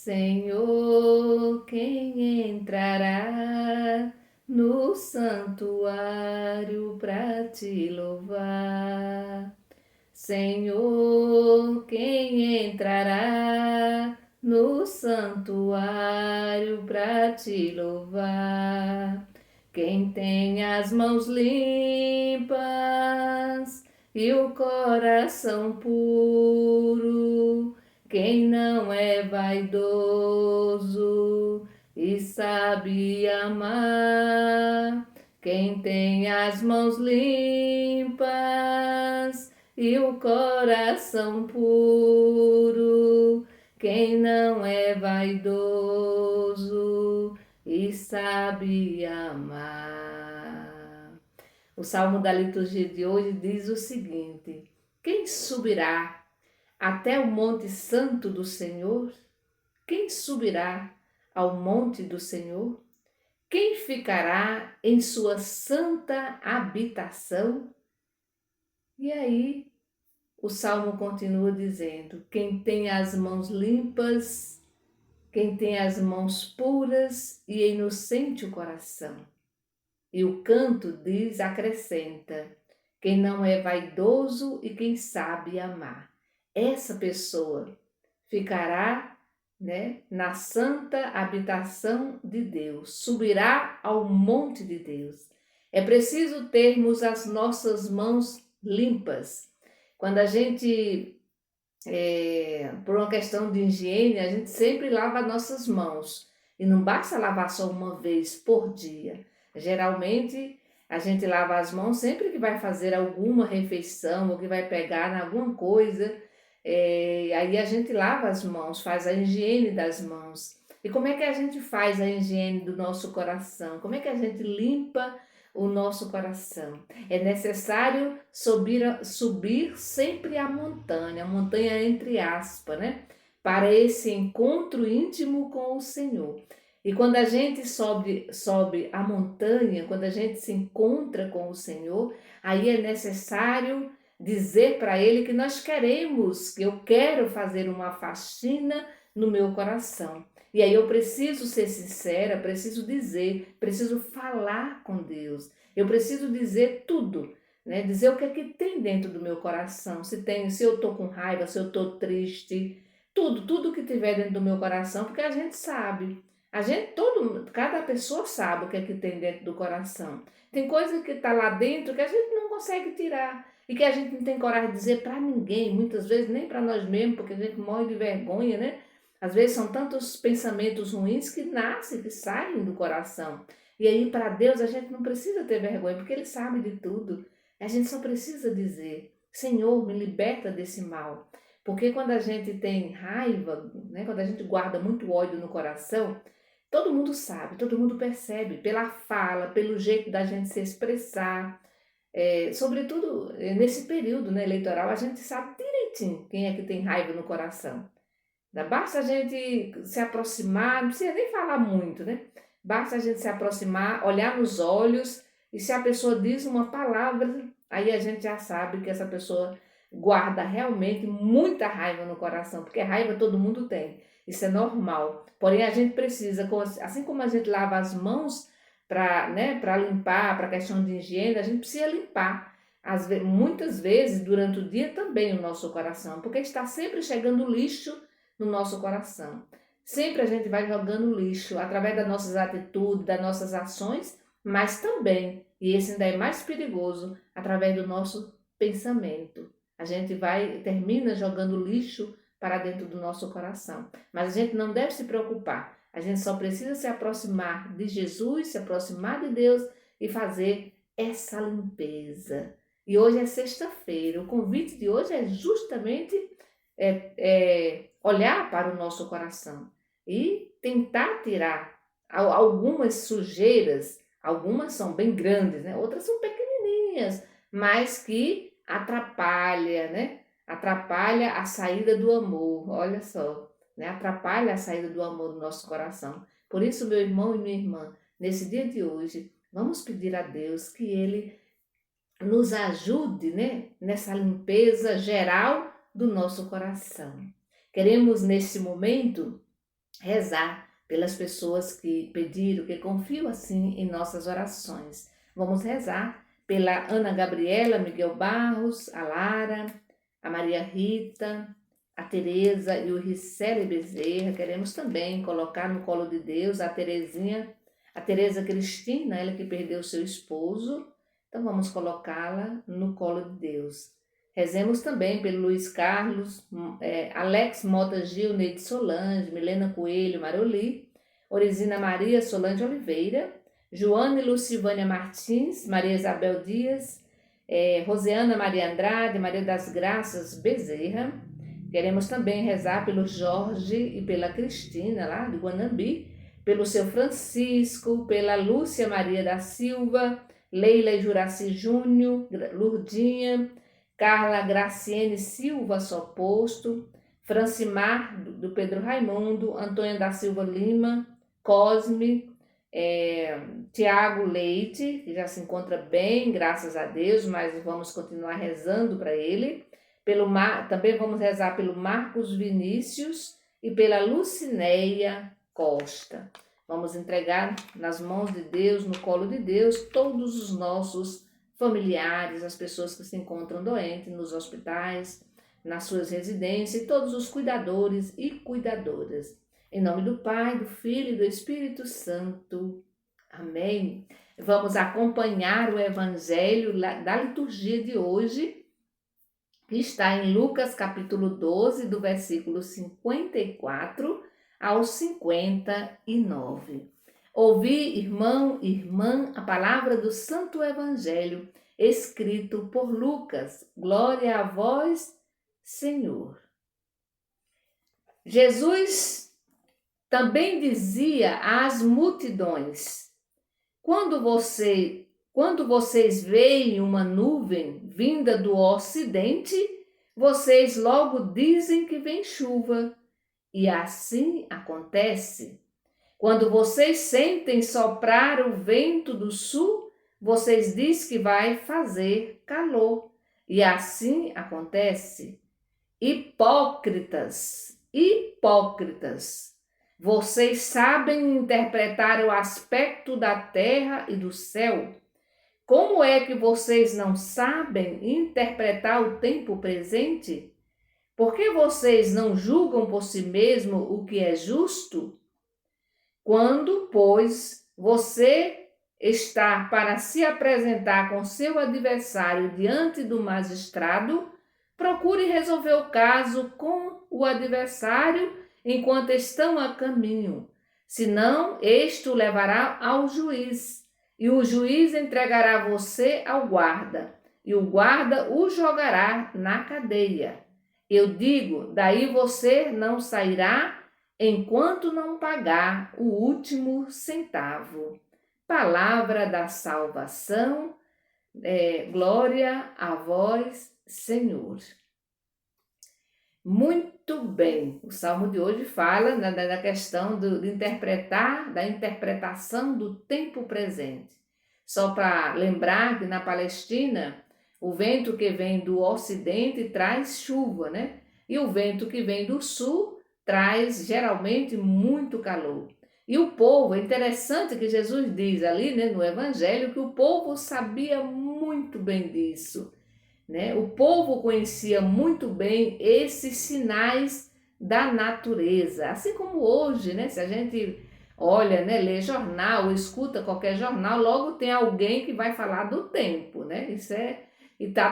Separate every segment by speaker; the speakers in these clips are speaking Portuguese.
Speaker 1: Senhor, quem entrará no santuário para te louvar? Senhor, quem entrará no santuário para te louvar? Quem tem as mãos limpas e o coração puro, quem não é vaidoso e sabe amar, quem tem as mãos limpas e o coração puro, quem não é vaidoso e sabe amar. O salmo da liturgia de hoje diz o seguinte: quem subirá até o monte santo do Senhor? Quem subirá ao monte do Senhor? Quem ficará em sua santa habitação? E aí, o salmo continua dizendo: quem tem as mãos limpas, quem tem as mãos puras e inocente o coração. E o canto diz, acrescenta: quem não é vaidoso e quem sabe amar. Essa pessoa ficará, na santa habitação de Deus, subirá ao monte de Deus. É preciso termos as nossas mãos limpas. Quando a gente, por uma questão de higiene, a gente sempre lava as nossas mãos. E não basta lavar só uma vez por dia. Geralmente, a gente lava as mãos sempre que vai fazer alguma refeição ou que vai pegar em alguma coisa. Aí a gente lava as mãos, faz a higiene das mãos. E como é que a gente faz a higiene do nosso coração? Como é que a gente limpa o nosso coração? É necessário subir sempre a montanha entre aspas, né? Para esse encontro íntimo com o Senhor. E quando a gente sobe a montanha, quando a gente se encontra com o Senhor, aí é necessário dizer para Ele que nós queremos, que eu quero fazer uma faxina no meu coração. E aí eu preciso ser sincera, preciso dizer, preciso falar com Deus. Eu preciso dizer tudo, né? Dizer o que é que tem dentro do meu coração. Se eu tô com raiva, se eu tô triste, tudo que tiver dentro do meu coração, porque a gente sabe. Cada pessoa sabe o que é que tem dentro do coração. Tem coisa que está lá dentro que a gente não consegue tirar e que a gente não tem coragem de dizer para ninguém, muitas vezes nem para nós mesmos, porque a gente morre de vergonha, né? Às vezes são tantos pensamentos ruins que nascem, que saem do coração. E aí, para Deus, a gente não precisa ter vergonha, porque Ele sabe de tudo. A gente só precisa dizer: Senhor, me liberta desse mal. Porque quando a gente tem raiva, né, quando a gente guarda muito ódio no coração, todo mundo sabe, todo mundo percebe, pela fala, pelo jeito da gente se expressar. Sobretudo nesse período, né, eleitoral, a gente sabe direitinho quem é que tem raiva no coração. Basta a gente se aproximar, não precisa nem falar muito, né? Basta a gente se aproximar, olhar nos olhos, e se a pessoa diz uma palavra, aí a gente já sabe que essa pessoa guarda realmente muita raiva no coração, porque raiva todo mundo tem, isso é normal. Porém, a gente precisa, assim como a gente lava as mãos para limpar, para a questão de higiene, a gente precisa limpar. Muitas vezes, durante o dia, também o nosso coração, porque está sempre chegando lixo no nosso coração. Sempre a gente vai jogando lixo através das nossas atitudes, das nossas ações, mas também, e esse ainda é mais perigoso, através do nosso pensamento. A gente termina jogando lixo para dentro do nosso coração. Mas a gente não deve se preocupar. A gente só precisa se aproximar de Jesus, se aproximar de Deus e fazer essa limpeza. E hoje é sexta-feira. O convite de hoje é justamente olhar para o nosso coração e tentar tirar algumas sujeiras. Algumas são bem grandes, né? Outras são pequenininhas, mas que atrapalha, né? Atrapalha a saída do amor, olha só, né? Atrapalha a saída do amor do nosso coração. Por isso, meu irmão e minha irmã, nesse dia de hoje, vamos pedir a Deus que Ele nos ajude, né? Nessa limpeza geral do nosso coração. Queremos, nesse momento, rezar pelas pessoas que pediram, que confiam assim em nossas orações. Vamos rezar pela Ana Gabriela Miguel Barros, a Lara, a Maria Rita, a Tereza e o Ricele Bezerra. Queremos também colocar no colo de Deus a Terezinha, a Tereza Cristina, ela que perdeu seu esposo. Então vamos colocá-la no colo de Deus. Rezemos também pelo Luiz Carlos, Alex Mota Gil, Neide Solange, Milena Coelho, Maroli, Orizina Maria Solange Oliveira, Joana e Lucivânia Martins, Maria Isabel Dias, Rosiana Maria Andrade, Maria das Graças Bezerra. Queremos também rezar pelo Jorge e pela Cristina, lá de Guanambi, pelo seu Francisco, pela Lúcia Maria da Silva, Leila e Juraci Júnior, Lurdinha, Carla Graciene Silva Soposto, Francimar do Pedro Raimundo, Antônia da Silva Lima, Cosme, Tiago Leite, que já se encontra bem, graças a Deus, mas vamos continuar rezando para ele. Também vamos rezar pelo Marcos Vinícius e pela Lucinéia Costa. Vamos entregar nas mãos de Deus, no colo de Deus, todos os nossos familiares, as pessoas que se encontram doentes nos hospitais, nas suas residências, e todos os cuidadores e cuidadoras. Em nome do Pai, do Filho e do Espírito Santo. Amém. Vamos acompanhar o Evangelho da liturgia de hoje, que está em Lucas capítulo 12, do versículo 54 ao 59. Ouvi, irmão e irmã, a palavra do Santo Evangelho, escrito por Lucas. Glória a vós, Senhor. Jesus também dizia às multidões: quando vocês veem uma nuvem vinda do ocidente, vocês logo dizem que vem chuva, e assim acontece. Quando vocês sentem soprar o vento do sul, vocês dizem que vai fazer calor, e assim acontece. Hipócritas, vocês sabem interpretar o aspecto da terra e do céu. Como é que vocês não sabem interpretar o tempo presente? Por que vocês não julgam por si mesmo o que é justo? Quando, pois, você está para se apresentar com seu adversário diante do magistrado, procure resolver o caso com o adversário enquanto estão a caminho. Senão, este o levará ao juiz, e o juiz entregará você ao guarda, e o guarda o jogará na cadeia. Eu digo, daí você não sairá enquanto não pagar o último centavo. Palavra da salvação, glória a vós, Senhor. Muito bem, o Salmo de hoje fala da questão de interpretar, da interpretação do tempo presente. Só para lembrar que na Palestina, o vento que vem do ocidente traz chuva, né? E o vento que vem do sul traz geralmente muito calor. E o povo, é interessante que Jesus diz ali, né, no Evangelho, que o povo sabia muito bem disso, né? O povo conhecia muito bem esses sinais da natureza, assim como hoje, né? Se a gente olha, né, lê jornal, ou escuta qualquer jornal, logo tem alguém que vai falar do tempo, né?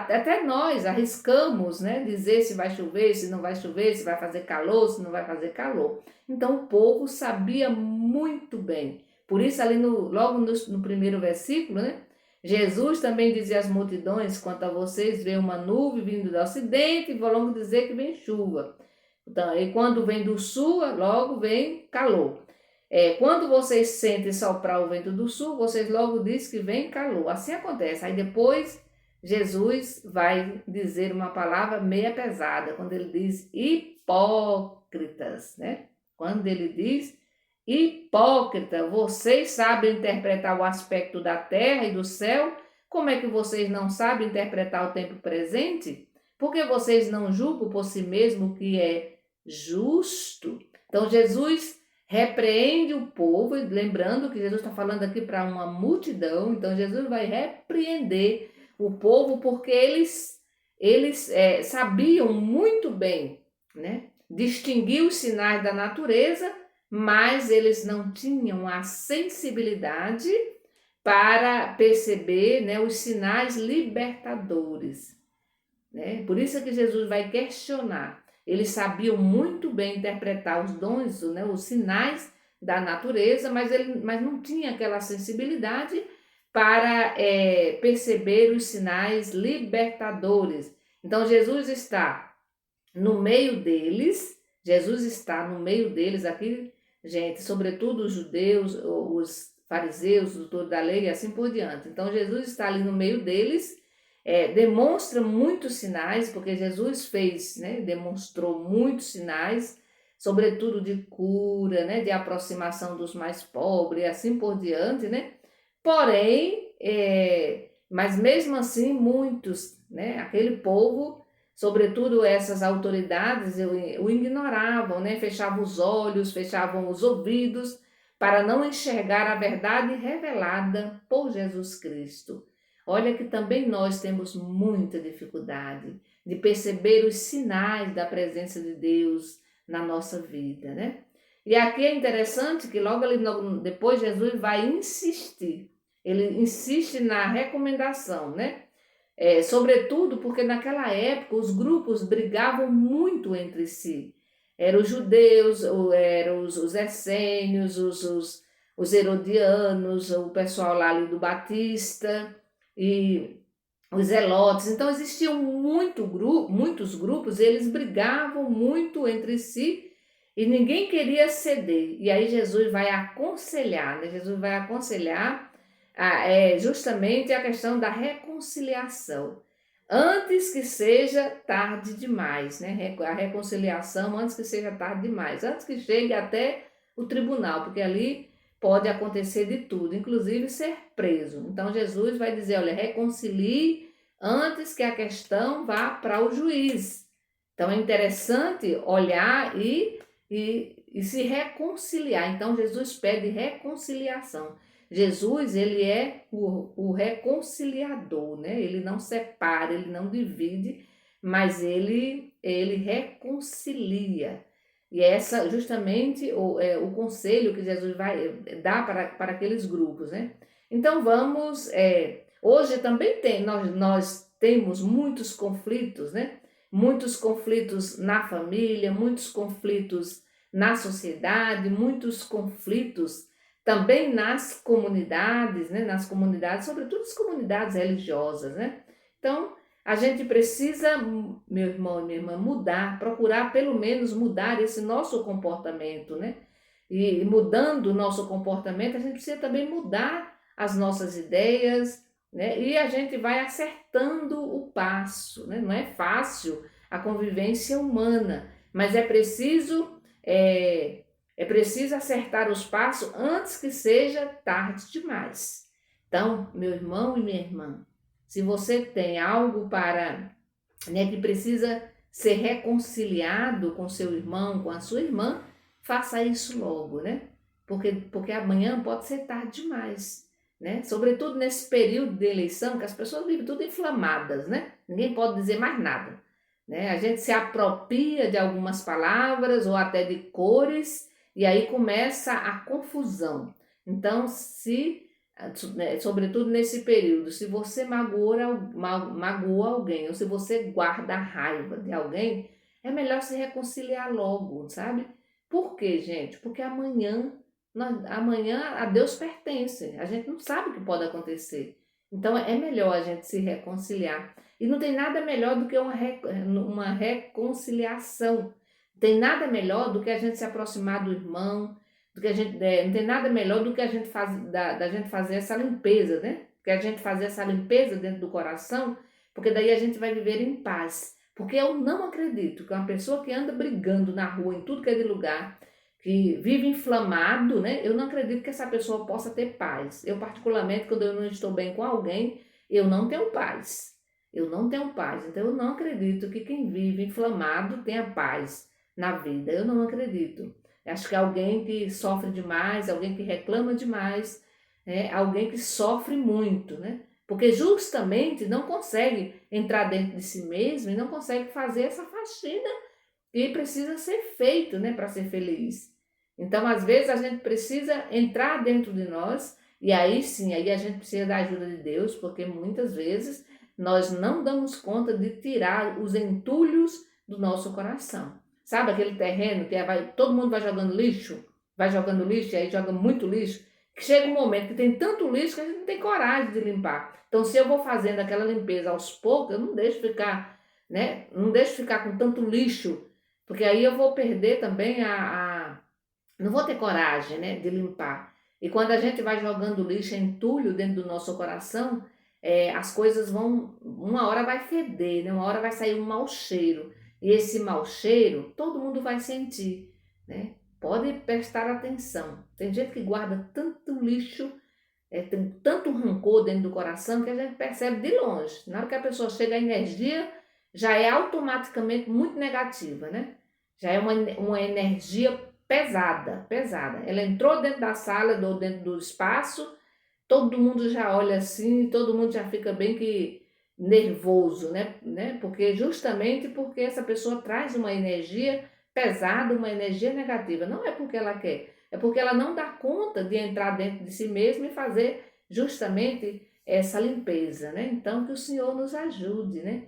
Speaker 1: Até nós arriscamos, né, dizer se vai chover, se não vai chover, se vai fazer calor, se não vai fazer calor. Então o povo sabia muito bem. Por isso ali logo no primeiro versículo, né, Jesus também dizia às multidões: quanto a vocês, vê uma nuvem vindo do ocidente e vão logo dizer que vem chuva. Então, e quando vem do sul, logo vem calor. Quando vocês sentem soprar o vento do sul, vocês logo dizem que vem calor. Assim acontece. Aí depois Jesus vai dizer uma palavra meia pesada, quando ele diz hipócritas, né? Quando ele diz hipócrita, vocês sabem interpretar o aspecto da terra e do céu, como é que vocês não sabem interpretar o tempo presente? Porque vocês não julgam por si mesmo o que é justo? Então Jesus repreende o povo, lembrando que Jesus está falando aqui para uma multidão, então Jesus vai repreender o povo porque eles sabiam muito bem, né, distinguir os sinais da natureza, mas eles não tinham a sensibilidade para perceber, né, os sinais libertadores, né? Por isso é que Jesus vai questionar. Eles sabiam muito bem interpretar os dons, né, os sinais da natureza, mas não tinha aquela sensibilidade para perceber os sinais libertadores. Então Jesus está no meio deles, Jesus está no meio deles aqui, gente, sobretudo os judeus, os fariseus, os doutores da lei e assim por diante. Então Jesus está ali no meio deles, demonstra muitos sinais, porque Jesus fez, né, demonstrou muitos sinais, sobretudo de cura, né, de aproximação dos mais pobres e assim por diante, né? Porém, mas mesmo assim muitos, né, aquele povo, sobretudo essas autoridades, o ignoravam, né? Fechavam os olhos, fechavam os ouvidos, para não enxergar a verdade revelada por Jesus Cristo. Olha que também nós temos muita dificuldade de perceber os sinais da presença de Deus na nossa vida, né? E aqui é interessante que logo ali depois Jesus vai insistir. Ele insiste na recomendação, né? Sobretudo porque naquela época os grupos brigavam muito entre si. Eram os judeus, eram os essênios, os herodianos, o pessoal lá ali do Batista e os zelotes. Então existiam muitos grupos, e eles brigavam muito entre si e ninguém queria ceder. E aí Jesus vai aconselhar, né? Jesus vai aconselhar justamente a questão da reconciliação, antes que seja tarde demais, né? A reconciliação antes que seja tarde demais, antes que chegue até o tribunal, porque ali pode acontecer de tudo, inclusive ser preso. Então Jesus vai dizer, olha, reconcilie antes que a questão vá para o juiz. Então é interessante olhar e se reconciliar. Então Jesus pede reconciliação. Jesus, ele é o reconciliador, né? Ele não separa, ele não divide, mas ele reconcilia. E essa justamente o conselho que Jesus vai dar para aqueles grupos, né? Então vamos, hoje também nós temos muitos conflitos, né? Muitos conflitos na família, muitos conflitos na sociedade, muitos conflitos também nas comunidades, né? Nas comunidades, sobretudo as comunidades religiosas, né? Então, a gente precisa, meu irmão e minha irmã, mudar, procurar pelo menos mudar esse nosso comportamento, né? E mudando o nosso comportamento, a gente precisa também mudar as nossas ideias, né? E a gente vai acertando o passo, né? Não é fácil a convivência humana, mas é preciso acertar os passos antes que seja tarde demais. Então, meu irmão e minha irmã, se você tem algo né, que precisa ser reconciliado com seu irmão, com a sua irmã, faça isso logo, né? Porque amanhã pode ser tarde demais, né? Sobretudo nesse período de eleição, que as pessoas vivem tudo inflamadas, né? Ninguém pode dizer mais nada, né? A gente se apropria de algumas palavras ou até de cores e aí começa a confusão. Então, sobretudo nesse período, se você magoa alguém ou se você guarda a raiva de alguém, é melhor se reconciliar logo, sabe? Por quê, gente? Porque amanhã a Deus pertence. A gente não sabe o que pode acontecer. Então é melhor a gente se reconciliar. E não tem nada melhor do que uma reconciliação. Tem nada melhor do que a gente se aproximar do irmão, do que não tem nada melhor do que a gente da gente fazer essa limpeza, né? Que a gente fazer essa limpeza dentro do coração, porque daí a gente vai viver em paz. Porque eu não acredito que uma pessoa que anda brigando na rua, em tudo que é de lugar, que vive inflamado, né? Eu não acredito que essa pessoa possa ter paz. Eu, particularmente, quando eu não estou bem com alguém, eu não tenho paz. Eu não tenho paz. Então, eu não acredito que quem vive inflamado tenha paz na vida. Eu não acredito. Acho que é alguém que sofre demais, alguém que reclama demais, alguém que sofre muito, né? Porque justamente não consegue entrar dentro de si mesmo e não consegue fazer essa faxina que precisa ser feito, né, para ser feliz. Então, às vezes, a gente precisa entrar dentro de nós, e aí sim, aí a gente precisa da ajuda de Deus, porque muitas vezes nós não damos conta de tirar os entulhos do nosso coração. Sabe aquele terreno que todo mundo vai jogando lixo, e aí joga muito lixo, que chega um momento que tem tanto lixo que a gente não tem coragem de limpar. Então, se eu vou fazendo aquela limpeza aos poucos, eu não deixo ficar, né? Não deixo ficar com tanto lixo, porque aí eu vou perder também não vou ter coragem, né, de limpar. E quando a gente vai jogando lixo, entulho dentro do nosso coração, as coisas vão, uma hora vai feder, né, uma hora vai sair um mau cheiro. E esse mau cheiro, todo mundo vai sentir, né? Pode prestar atenção. Tem gente que guarda tanto lixo, tem tanto rancor dentro do coração que a gente percebe de longe. Na hora que a pessoa chega, a energia já é automaticamente muito negativa, né? Já é uma energia pesada, pesada. Ela entrou dentro da sala, ou dentro do espaço, todo mundo já olha assim, todo mundo já fica bem que nervoso, né? Porque justamente porque essa pessoa traz uma energia pesada, uma energia negativa. Não é porque ela quer, é porque ela não dá conta de entrar dentro de si mesma e fazer justamente essa limpeza, né? Então, que o Senhor nos ajude, né?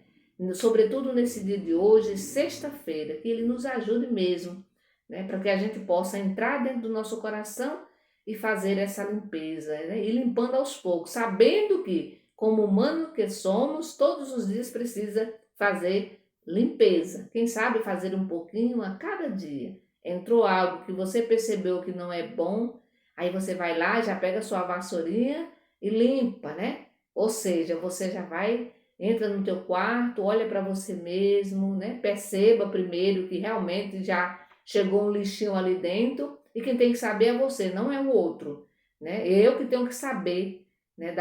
Speaker 1: Sobretudo nesse dia de hoje, sexta-feira, que Ele nos ajude mesmo, né? Para que a gente possa entrar dentro do nosso coração e fazer essa limpeza, né? E limpando aos poucos, sabendo que, como humano que somos, todos os dias precisa fazer limpeza. Quem sabe fazer um pouquinho a cada dia. Entrou algo que você percebeu que não é bom, aí você vai lá, já pega a sua vassourinha e limpa, né? Ou seja, você já vai, entra no teu quarto, olha para você mesmo, né? Perceba primeiro que realmente já chegou um lixinho ali dentro e quem tem que saber é você, não é o outro, né? Eu que tenho que saber, né,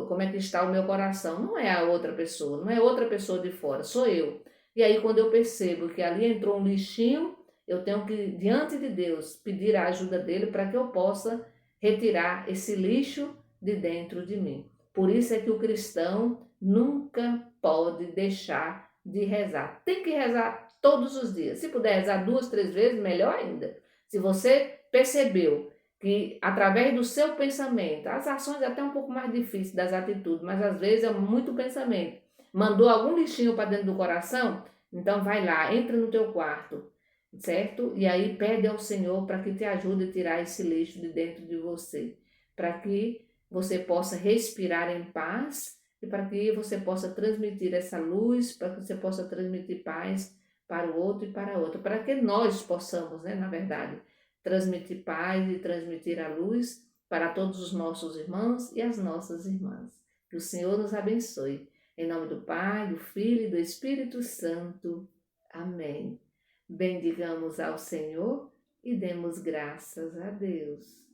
Speaker 1: como é que está o meu coração, não é a outra pessoa, não é outra pessoa de fora, sou eu. E aí quando eu percebo que ali entrou um lixinho, eu tenho que, diante de Deus, pedir a ajuda dele para que eu possa retirar esse lixo de dentro de mim. Por isso é que o cristão nunca pode deixar de rezar. Tem que rezar todos os dias. Se puder rezar 2, 3 vezes, melhor ainda. Se você percebeu que através do seu pensamento, as ações é até um pouco mais difíceis das atitudes, mas às vezes é muito pensamento. Mandou algum lixinho para dentro do coração? Então vai lá, entra no teu quarto, certo? E aí pede ao Senhor para que te ajude a tirar esse lixo de dentro de você, para que você possa respirar em paz e para que você possa transmitir essa luz, para que você possa transmitir paz para o outro e para a outra, para que nós possamos, né, na verdade, transmitir paz e transmitir a luz para todos os nossos irmãos e as nossas irmãs. Que o Senhor nos abençoe. Em nome do Pai, do Filho e do Espírito Santo. Amém. Bendigamos ao Senhor e demos graças a Deus.